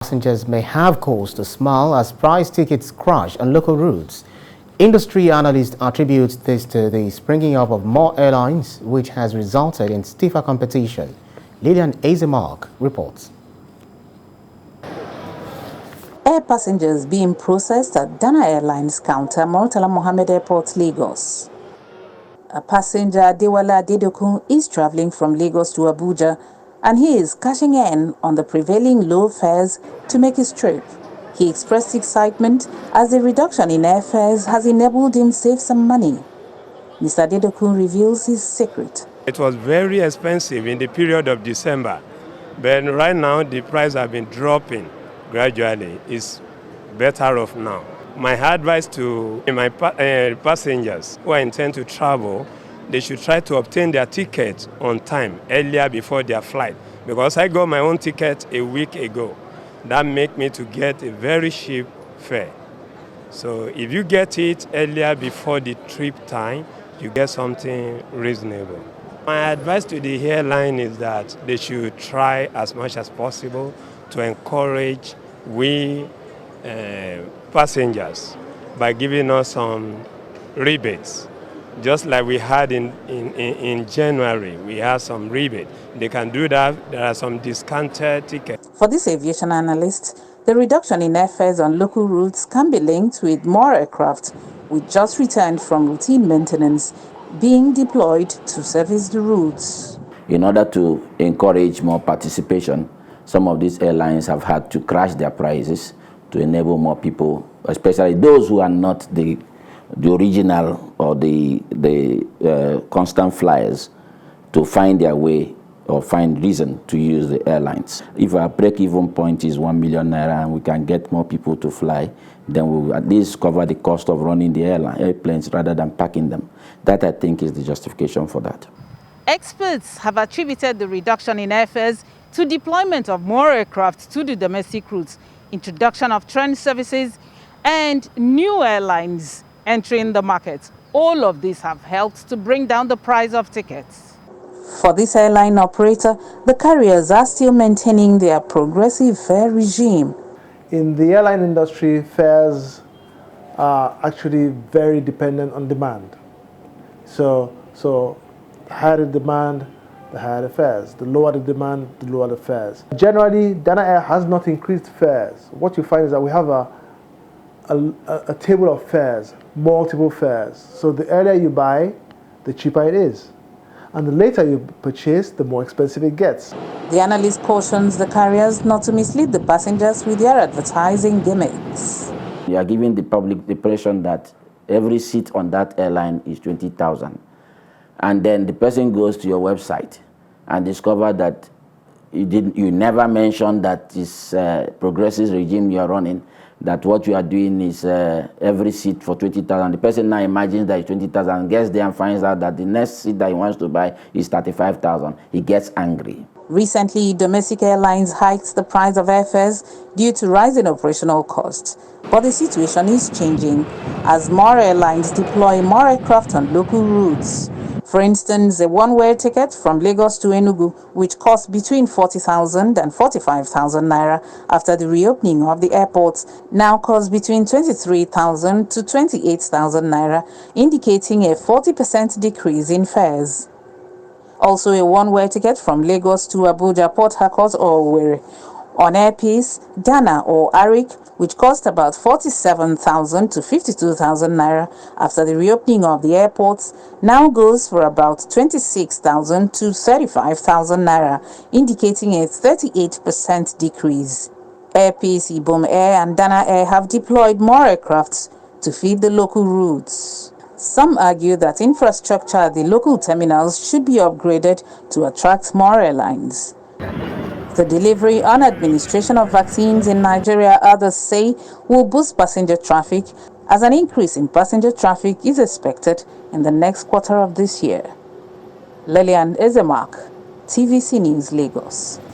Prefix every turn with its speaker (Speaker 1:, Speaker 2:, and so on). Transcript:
Speaker 1: Passengers may have cause to smile as price tickets crash on local routes. Industry analysts attribute this to the springing up of more airlines, which has resulted in stiffer competition. Lillian Azemark reports.
Speaker 2: Air passengers being processed at Dana Airlines counter, Murtala Mohammed Airport, Lagos. A passenger, Adewale Adedokun, is traveling from Lagos to Abuja, and he is cashing in on the prevailing low fares to make his trip. He expressed excitement as the reduction in airfares has enabled him save some money. Mr. Adedokun reveals his secret.
Speaker 3: It was very expensive in the period of December, but right now the price has been dropping gradually. It's better off now. My advice to my passengers who intend to travel, they should try to obtain their ticket on time, earlier before their flight. Because I got my own ticket a week ago. That made me to get a very cheap fare. So if you get it earlier before the trip time, you get something reasonable. My advice to the airline is that they should try as much as possible to encourage passengers by giving us some rebates. Just like we had in January, we had some rebate. They can do that. There are some discounted tickets.
Speaker 2: For this aviation analyst, the reduction in airfares on local routes can be linked with more aircraft, which just returned from routine maintenance, being deployed to service the routes.
Speaker 4: In order to encourage more participation, some of these airlines have had to crash their prices to enable more people, especially those who are not the original or the constant flyers, to find their way or find reason to use the airlines. If our break-even point is 1 million naira and we can get more people to fly, then we will at least cover the cost of running the airplanes rather than packing them. That, I think, is the justification for that.
Speaker 5: Experts have attributed the reduction in airfares to deployment of more aircraft to the domestic routes, introduction of train services, and new airlines entering the market. All of these have helped to bring down the price of tickets.
Speaker 2: For this airline operator, the carriers are still maintaining their progressive fare regime.
Speaker 6: In the airline industry, fares are actually very dependent on demand. So the higher the demand, the higher the fares. The lower the demand, the lower the fares. Generally, Dana Air has not increased fares. What you find is that we have a table of fares, multiple fares. So the earlier you buy, the cheaper it is. And the later you purchase, the more expensive it gets.
Speaker 2: The analyst cautions the carriers not to mislead the passengers with their advertising gimmicks.
Speaker 4: You are giving the public the impression that every seat on that airline is 20,000. And then the person goes to your website and discover that you never mentioned that this progressive regime you are running, that what you are doing is every seat for 20,000. The person now imagines that it's 20,000, gets there and finds out that the next seat that he wants to buy is 35,000. He gets angry.
Speaker 2: Recently, domestic airlines hiked the price of airfares due to rising operational costs. But the situation is changing as more airlines deploy more aircraft on local routes. For instance, a one-way ticket from Lagos to Enugu, which cost between 40,000 and 45,000 naira after the reopening of the airports, now costs between 23,000 to 28,000 naira, indicating a 40% decrease in fares. Also, a one-way ticket from Lagos to Abuja, Port Harcourt or Owerri on Airpeace, Dana or Arik, which cost about 47,000 to 52,000 naira after the reopening of the airports, now goes for about 26,000 to 35,000 naira, indicating a 38% decrease. Airpeace, Ibom Air and Dana Air have deployed more aircraft to feed the local routes. Some argue that infrastructure at the local terminals should be upgraded to attract more airlines. The delivery and administration of vaccines in Nigeria, others say, will boost passenger traffic, as an increase in passenger traffic is expected in the next quarter of this year. Lillian Azemark, TVC News, Lagos.